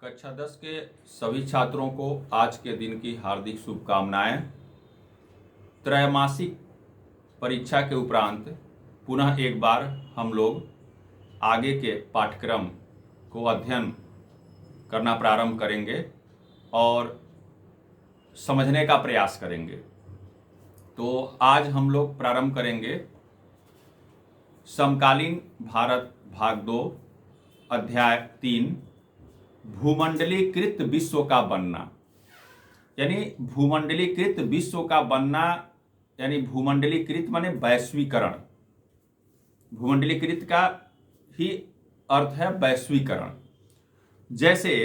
कक्षा 10 के सभी छात्रों को आज के दिन की हार्दिक शुभकामनाएं। त्रैमासिक परीक्षा के उपरांत पुनः एक बार हम लोग आगे के पाठ्यक्रम को अध्ययन करना प्रारंभ करेंगे और समझने का प्रयास करेंगे। तो आज हम लोग प्रारंभ करेंगे समकालीन भारत भाग 2 अध्याय 3 भूमंडलीकृत विश्व का बनना। यानी भूमंडलीकृत विश्व का बनना यानी भूमंडलीकृत माने वैश्वीकरण। भूमंडलीकृत का ही अर्थ है वैश्वीकरण। जैसे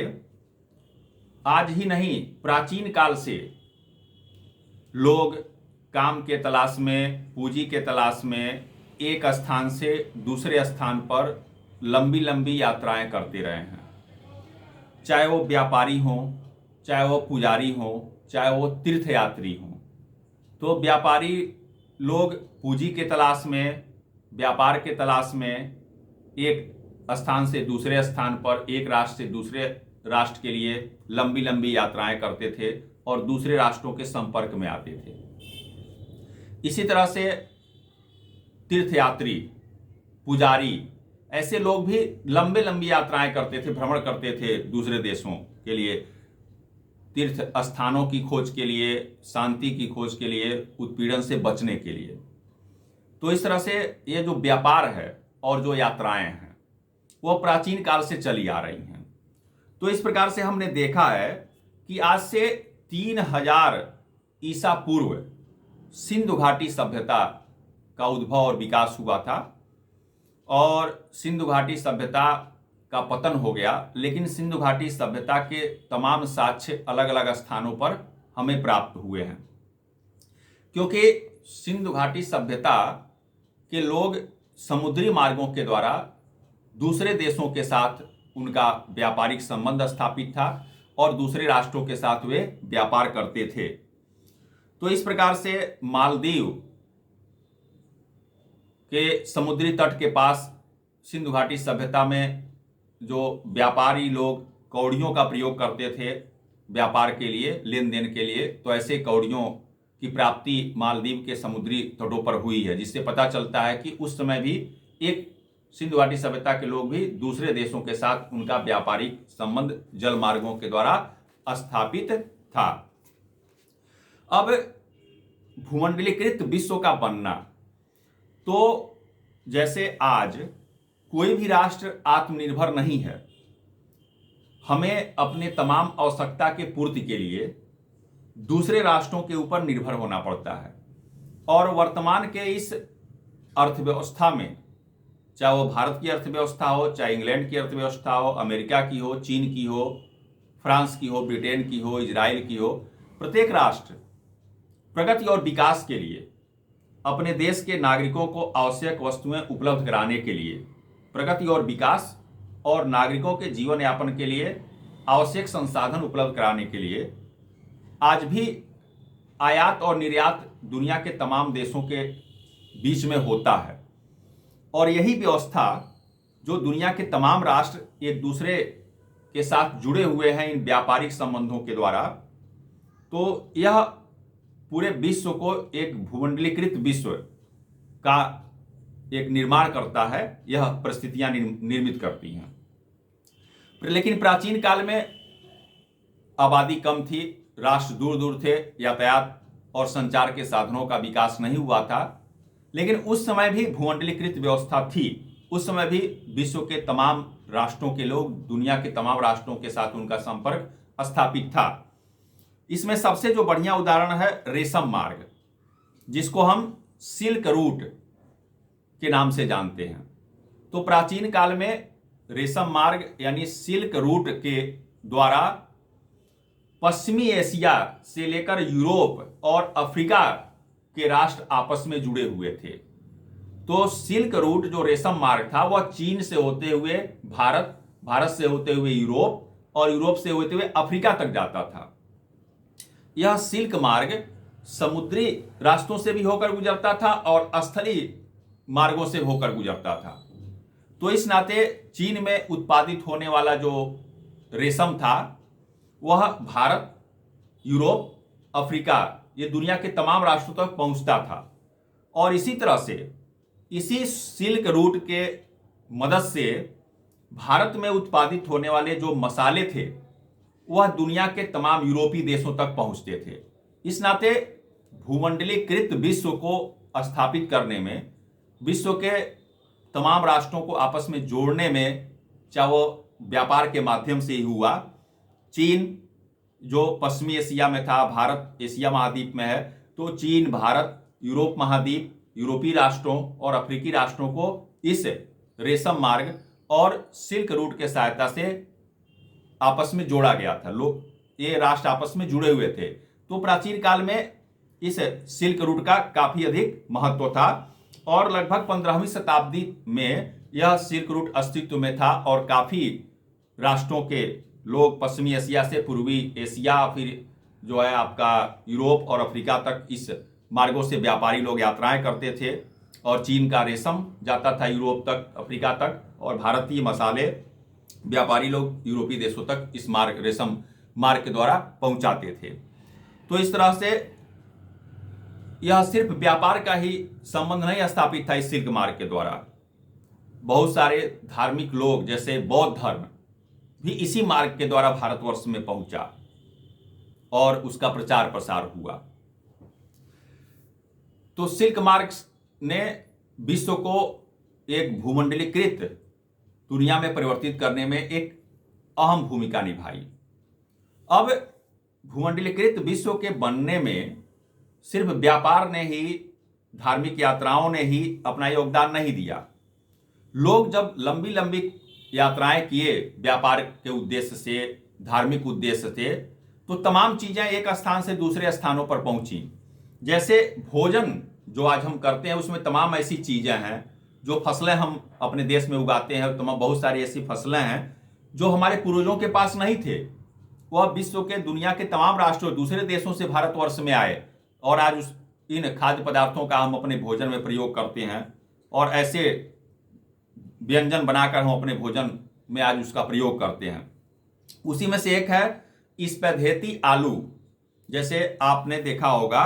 आज ही नहीं, प्राचीन काल से लोग काम के तलाश में, पूंजी के तलाश में एक स्थान से दूसरे स्थान पर लंबी लंबी यात्राएं करते रहे हैं। चाहे वो व्यापारी हों, चाहे वो पुजारी हों, चाहे वो तीर्थयात्री हों। तो व्यापारी लोग पूंजी के तलाश में, व्यापार के तलाश में एक स्थान से दूसरे स्थान पर, एक राष्ट्र से दूसरे राष्ट्र के लिए लंबी लंबी यात्राएं करते थे और दूसरे राष्ट्रों के संपर्क में आते थे। इसी तरह से तीर्थयात्री, पुजारी, ऐसे लोग भी लंबी लंबी यात्राएं करते थे, भ्रमण करते थे दूसरे देशों के लिए, तीर्थ स्थानों की खोज के लिए, शांति की खोज के लिए, उत्पीड़न से बचने के लिए। तो इस तरह से ये जो व्यापार है और जो यात्राएं हैं वो प्राचीन काल से चली आ रही हैं। तो इस प्रकार से हमने देखा है कि आज से 3000 ईसा पूर्व सिंधु घाटी सभ्यता का उद्भव और विकास हुआ था और सिंधु घाटी सभ्यता का पतन हो गया। लेकिन सिंधु घाटी सभ्यता के तमाम साक्ष्य अलग अलग स्थानों पर हमें प्राप्त हुए हैं, क्योंकि सिंधु घाटी सभ्यता के लोग समुद्री मार्गों के द्वारा दूसरे देशों के साथ उनका व्यापारिक संबंध स्थापित था और दूसरे राष्ट्रों के साथ वे व्यापार करते थे। तो इस प्रकार से मालदीव के समुद्री तट के पास सिंधु घाटी सभ्यता में जो व्यापारी लोग कौड़ियों का प्रयोग करते थे व्यापार के लिए, लेन देन के लिए, तो ऐसे कौड़ियों की प्राप्ति मालदीव के समुद्री तटों पर हुई है, जिससे पता चलता है कि उस समय भी एक सिंधु घाटी सभ्यता के लोग भी दूसरे देशों के साथ उनका व्यापारिक संबंध जल मार्गों के द्वारा स्थापित था। अब भूमंडलीकृत विश्व का बनना, तो जैसे आज कोई भी राष्ट्र आत्मनिर्भर नहीं है, हमें अपने तमाम आवश्यकता के पूर्ति के लिए दूसरे राष्ट्रों के ऊपर निर्भर होना पड़ता है। और वर्तमान के इस अर्थव्यवस्था में, चाहे वो भारत की अर्थव्यवस्था हो, चाहे इंग्लैंड की अर्थव्यवस्था हो, अमेरिका की हो, चीन की हो, फ्रांस की हो, ब्रिटेन की हो, इजराइल की हो, प्रत्येक राष्ट्र प्रगति और विकास के लिए, अपने देश के नागरिकों को आवश्यक वस्तुएं उपलब्ध कराने के लिए, प्रगति और विकास और नागरिकों के जीवन यापन के लिए आवश्यक संसाधन उपलब्ध कराने के लिए आज भी आयात और निर्यात दुनिया के तमाम देशों के बीच में होता है। और यही व्यवस्था जो दुनिया के तमाम राष्ट्र एक दूसरे के साथ जुड़े हुए हैं इन व्यापारिक संबंधों के द्वारा, तो यह पूरे विश्व को एक भूमंडलीकृत विश्व का एक निर्माण करता है, यह परिस्थितियां निर्मित करती हैं। लेकिन प्राचीन काल में आबादी कम थी, राष्ट्र दूर दूर थे, यातायात और संचार के साधनों का विकास नहीं हुआ था, लेकिन उस समय भी भूमंडलीकृत व्यवस्था थी। उस समय भी विश्व के तमाम राष्ट्रों के लोग, दुनिया के तमाम राष्ट्रों के साथ उनका संपर्क स्थापित था। इसमें सबसे जो बढ़िया उदाहरण है रेशम मार्ग, जिसको हम सिल्क रूट के नाम से जानते हैं। तो प्राचीन काल में रेशम मार्ग यानी सिल्क रूट के द्वारा पश्चिमी एशिया से लेकर यूरोप और अफ्रीका के राष्ट्र आपस में जुड़े हुए थे। तो सिल्क रूट जो रेशम मार्ग था वह चीन से होते हुए भारत, भारत से होते हुए यूरोप और यूरोप से होते हुए अफ्रीका तक जाता था। यह सिल्क मार्ग समुद्री रास्तों से भी होकर गुजरता था और स्थलीय मार्गों से होकर गुजरता था। तो इस नाते चीन में उत्पादित होने वाला जो रेशम था वह भारत, यूरोप, अफ्रीका, ये दुनिया के तमाम राष्ट्रों तक पहुंचता था। और इसी तरह से इसी सिल्क रूट के मदद से भारत में उत्पादित होने वाले जो मसाले थे वह दुनिया के तमाम यूरोपीय देशों तक पहुंचते थे। इस नाते भूमंडलीकृत विश्व को स्थापित करने में, विश्व के तमाम राष्ट्रों को आपस में जोड़ने में, चाहे वो व्यापार के माध्यम से ही हुआ, चीन जो पश्चिमी एशिया में था, भारत एशिया महाद्वीप में है, तो चीन, भारत, यूरोप महाद्वीप, यूरोपीय राष्ट्रों और अफ्रीकी राष्ट्रों को इस रेशम मार्ग और सिल्क रूट के सहायता से आपस में जोड़ा गया था। लोग, ये राष्ट्र आपस में जुड़े हुए थे। तो प्राचीन काल में इस सिल्क रूट का काफी अधिक महत्व था और लगभग 15वीं शताब्दी में यह सिल्क रूट अस्तित्व में था और काफी राष्ट्रों के लोग पश्चिमी एशिया से पूर्वी एशिया, फिर जो है आपका यूरोप और अफ्रीका तक इस मार्गों से व्यापारी लोग यात्राएं करते थे। और चीन का रेशम जाता था यूरोप तक, अफ्रीका तक, और भारतीय मसाले व्यापारी लोग यूरोपीय देशों तक इस रेशम मार्ग के द्वारा पहुंचाते थे। तो इस तरह से यह सिर्फ व्यापार का ही संबंध नहीं स्थापित था इस सिल्क मार्ग के द्वारा। बहुत सारे धार्मिक लोग जैसे बौद्ध धर्म भी इसी मार्ग के द्वारा भारतवर्ष में पहुंचा और उसका प्रचार प्रसार हुआ। तो सिल्क मार्ग ने विश्व को एक भूमंडलीकृत दुनिया में परिवर्तित करने में एक अहम भूमिका निभाई। अब भूमंडलीकृत विश्व के बनने में सिर्फ व्यापार ने ही, धार्मिक यात्राओं ने ही अपना योगदान नहीं दिया। लोग जब लंबी लंबी यात्राएं किए व्यापार के उद्देश्य से, धार्मिक उद्देश्य से, तो तमाम चीजें एक स्थान से दूसरे स्थानों पर पहुंची। जैसे भोजन जो आज हम करते हैं उसमें तमाम ऐसी चीजें हैं, जो फसलें हम अपने देश में उगाते हैं, तमाम बहुत सारी ऐसी फसलें हैं जो हमारे पूर्वजों के पास नहीं थे। वह विश्व के, दुनिया के तमाम राष्ट्रों, दूसरे देशों से भारतवर्ष में आए और आज इन खाद्य पदार्थों का हम अपने भोजन में प्रयोग करते हैं और ऐसे व्यंजन बनाकर हम अपने भोजन में आज उसका प्रयोग करते हैं। उसी में से एक है स्पैघेटी आलू। जैसे आपने देखा होगा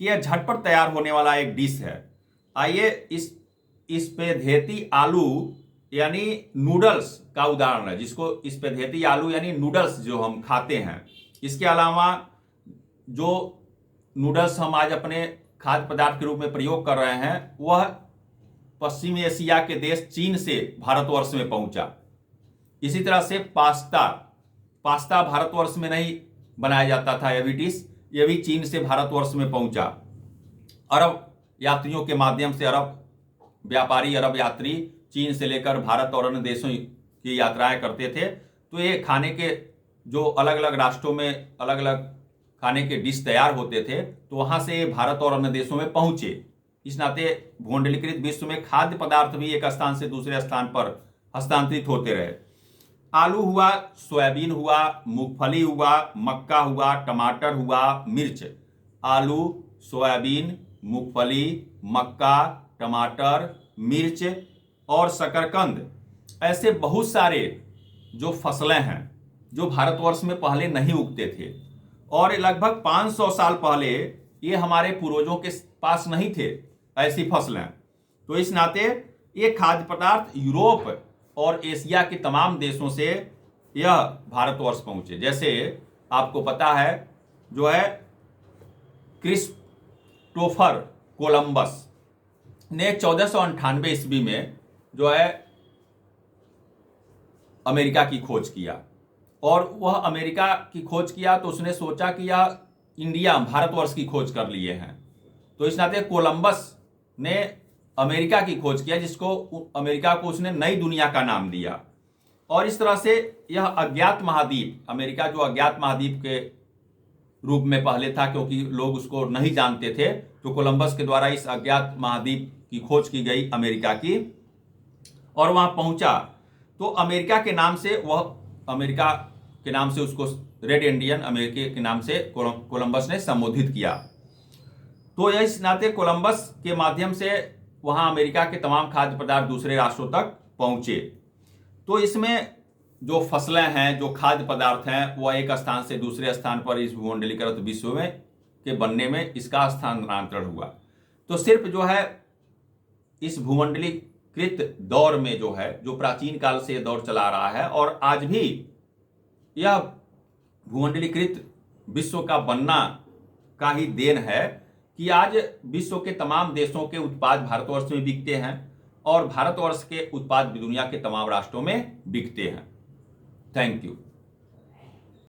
कि यह झटपट तैयार होने वाला एक डिश है। आइए इस स्पैघेटी आलू यानी नूडल्स का उदाहरण है, जिसको स्पैघेटी आलू यानी नूडल्स जो हम खाते हैं। इसके अलावा जो नूडल्स हम आज अपने खाद्य पदार्थ के रूप में प्रयोग कर रहे हैं वह पश्चिमी एशिया के देश चीन से भारतवर्ष में पहुंचा। इसी तरह से पास्ता भारतवर्ष में नहीं बनाया जाता था, यह भी डिश, यह भी चीन से भारतवर्ष में पहुंचा। अरब यात्रियों के माध्यम से, अरब व्यापारी, अरब यात्री चीन से लेकर भारत और अन्य देशों की यात्राएं करते थे। तो ये खाने के जो अलग अलग राष्ट्रों में अलग अलग खाने के डिश तैयार होते थे, तो वहां से भारत और अन्य देशों में पहुंचे। इस नाते भूमंडलीकृत विश्व में खाद्य पदार्थ भी एक स्थान से दूसरे स्थान पर हस्तांतरित होते रहे। आलू हुआ, सोयाबीन हुआ, मूंगफली हुआ, मक्का हुआ, टमाटर हुआ, मिर्च। आलू, सोयाबीन, मूंगफली, मक्का, टमाटर, मिर्च और शकरकंद, ऐसे बहुत सारे जो फसलें हैं जो भारतवर्ष में पहले नहीं उगते थे और लगभग 500 साल पहले ये हमारे पूर्वजों के पास नहीं थे ऐसी फसलें। तो इस नाते ये खाद्य पदार्थ यूरोप और एशिया के तमाम देशों से यह भारतवर्ष पहुंचे। जैसे आपको पता है जो है क्रिस्टोफर कोलंबस ने 1498 ईस्वी में जो है अमेरिका की खोज किया और वह अमेरिका की खोज किया तो उसने सोचा कि यह इंडिया, भारतवर्ष की खोज कर लिए हैं। तो इस नाते कोलंबस ने अमेरिका की खोज किया, जिसको अमेरिका को उसने नई दुनिया का नाम दिया। और इस तरह से यह अज्ञात महाद्वीप, अमेरिका जो अज्ञात महाद्वीप के रूप में पहले था क्योंकि लोग उसको नहीं जानते थे, तो कोलंबस के द्वारा इस अज्ञात महाद्वीप की खोज की गई अमेरिका की और वहां पहुंचा। तो अमेरिका के नाम से, वह अमेरिका के नाम से उसको रेड इंडियन अमेरिका के नाम से कोलंबस ने संबोधित किया। तो इस नाते कोलंबस के माध्यम से वहां अमेरिका के तमाम खाद्य पदार्थ दूसरे राष्ट्रों तक पहुंचे। तो इसमें जो फसलें हैं, जो खाद्य पदार्थ हैं, वह एक स्थान से दूसरे स्थान पर इस भूमंडलीकृत विश्व में के बनने में इसका स्थानांतरण हुआ। तो सिर्फ जो है इस भूमंडलीकृत दौर में जो है, जो प्राचीन काल से यह दौर चला रहा है और आज भी यह भूमंडलीकृत विश्व का बनना का ही देन है कि आज विश्व के तमाम देशों के उत्पाद भारतवर्ष में बिकते हैं और भारतवर्ष के उत्पाद दुनिया के तमाम राष्ट्रों में बिकते हैं। Thank you.